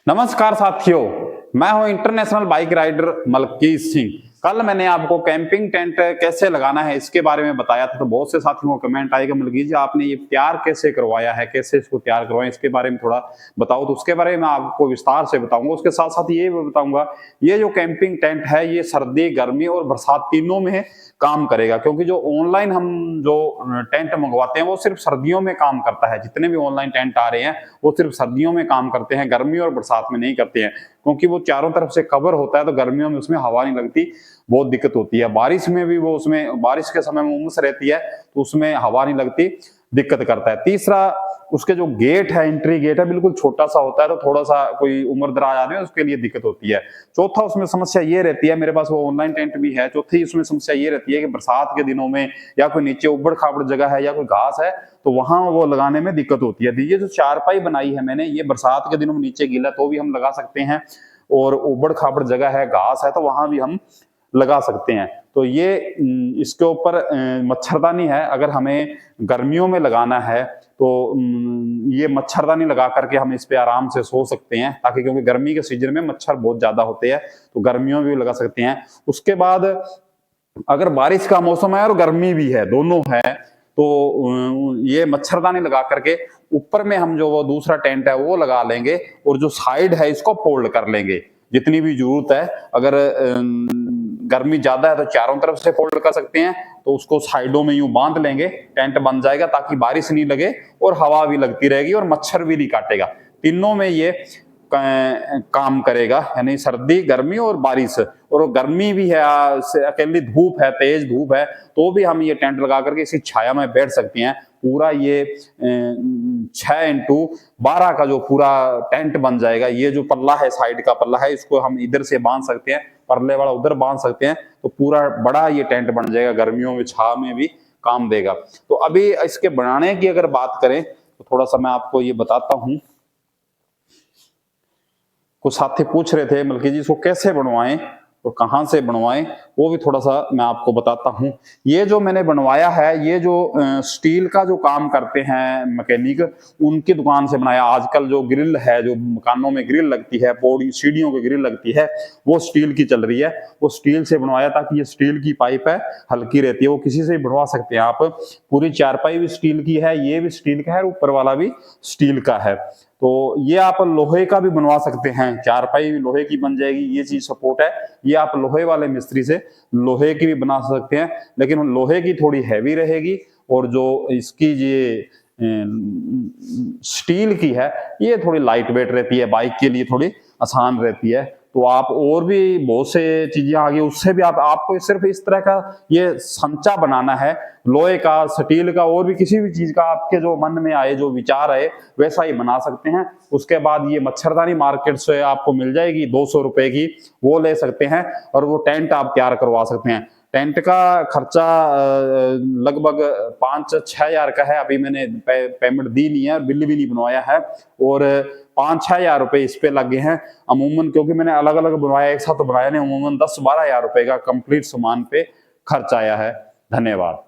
नमस्कार साथियों, मैं हूं international bike rider Malkeet Singh. कल मैंने आपको कैंपिंग टेंट कैसे लगाना है इसके बारे में बताया था, तो बहुत से साथियों को कमेंट आएगा मलकीत जी आपने ये तैयार कैसे करवाया है, कैसे इसको तैयार करवाएं, इसके बारे में थोड़ा बताओ। तो उसके बारे में आपको विस्तार से बताऊंगा। उसके साथ साथ ये भी बताऊंगा ये जो कैंपिंग टेंट है ये सर्दी, गर्मी और बरसात तीनों में काम करेगा, क्योंकि जो ऑनलाइन हम जो टेंट मंगवाते हैं वो सिर्फ सर्दियों में काम करता है। जितने भी ऑनलाइन टेंट आ रहे हैं वो सिर्फ सर्दियों में काम करते हैं, गर्मी और बरसात में नहीं करते हैं, क्योंकि वो चारों तरफ से कवर होता है तो गर्मियों में उसमें हवा नहीं लगती, बहुत दिक्कत होती है। बारिश में भी वो उसमें बारिश के समय में उमस रहती है तो उसमें हवा नहीं लगती, दिक्कत करता है। तीसरा, उसके जो गेट है, एंट्री गेट है, बिल्कुल छोटा सा होता है तो थोड़ा सा कोई उम्रदराज आदमी है उसके लिए दिक्कत होती है। चौथा, उसमें समस्या ये रहती है, मेरे पास वो ऑनलाइन टेंट भी है, चौथी उसमें समस्या ये रहती है कि बरसात के दिनों में या कोई नीचे उबड़ खाबड़ जगह है या कोई घास है तो वहां वो लगाने में दिक्कत होती है। ये जो चारपाई बनाई है मैंने, ये बरसात के दिनों में नीचे गीला तो भी हम लगा सकते हैं, और उबड़ खाबड़ जगह है, घास है, तो वहां भी हम लगा सकते हैं। तो ये इसके ऊपर मच्छरदानी है। अगर हमें गर्मियों में लगाना है तो ये मच्छरदानी लगा करके हम इस पे आराम से सो सकते हैं, ताकि क्योंकि गर्मी के सीजन में मच्छर बहुत ज्यादा होते हैं तो गर्मियों में भी लगा सकते हैं। उसके बाद अगर बारिश का मौसम है और गर्मी भी है, दोनों है, तो ये मच्छरदानी लगा करके ऊपर में हम जो वो दूसरा टेंट है वो लगा लेंगे, और जो साइड है इसको फोल्ड कर लेंगे जितनी भी जरूरत है। अगर गर्मी ज्यादा है तो चारों तरफ से फोल्ड कर सकते हैं, तो उसको साइडों में यूं बांध लेंगे, टेंट बन जाएगा, ताकि बारिश नहीं लगे और हवा भी लगती रहेगी और मच्छर भी नहीं काटेगा। तीनों में ये काम करेगा, यानी सर्दी, गर्मी और बारिश। और गर्मी भी है, अकेली धूप है, तेज धूप है, तो भी हम ये टेंट लगा करके इसी छाया में बैठ सकते हैं। पूरा ये 6x12 का जो पूरा टेंट बन जाएगा। ये जो पल्ला है, साइड का पल्ला है, इसको हम इधर से बांध सकते हैं, परले वाला उधर बांध सकते हैं, तो पूरा बड़ा ये टेंट बन जाएगा, गर्मियों में छाव में भी काम देगा। तो अभी इसके बनाने की अगर बात करें तो थोड़ा सा मैं आपको ये बताता हूं। कुछ साथी पूछ रहे थे मलकीत जी इसको कैसे बनवाएं और कहां से बनवाएं, वो भी थोड़ा सा मैं आपको बताता हूं। ये जो मैंने बनवाया है, ये जो स्टील का जो काम करते हैं मैकेनिक, उनकी दुकान से बनाया। आजकल जो ग्रिल है, जो मकानों में ग्रिल लगती है, पौड़ी सीढ़ियों की ग्रिल लगती है, वो स्टील की चल रही है, वो स्टील से बनवाया, ताकि ये स्टील की पाइप है, हल्की रहती है, वो किसी से भी बनवा सकते हैं आप। पूरी चारपाई भी स्टील की है, ये भी स्टील का है, ऊपर वाला भी स्टील का है। तो ये आप लोहे का भी बनवा सकते हैं, चारपाई लोहे की बन जाएगी, ये चीज सपोर्ट है। ये आप लोहे वाले मिस्त्री से लोहे की भी बना सकते हैं, लेकिन लोहे की थोड़ी हैवी रहेगी, और जो इसकी ये स्टील की है ये थोड़ी लाइट वेट रहती है, बाइक के लिए थोड़ी आसान रहती है। तो आप और भी बहुत से चीजें आ गई, उससे भी आपको सिर्फ इस तरह का ये संचा बनाना है, लोहे का, स्टील का, और भी किसी भी चीज का आपके जो मन में आए, जो विचार आए, वैसा ही बना सकते हैं। उसके बाद ये मच्छरदानी मार्केट से आपको मिल जाएगी 200 रुपए की, वो ले सकते हैं, और वो टेंट आप तैयार करवा सकते हैं। टेंट का खर्चा लगभग 5-6 हजार का है। अभी मैंने पेमेंट दी नहीं है, बिल भी नहीं बनवाया है, और 5-6 हजार रुपए इस पे लगे हैं अमूमन, क्योंकि मैंने अलग अलग बनवाया, एक साथ तो बनाया नहीं। अमूमन 10-12 हजार रुपए का कंप्लीट सामान पे खर्च आया है। धन्यवाद।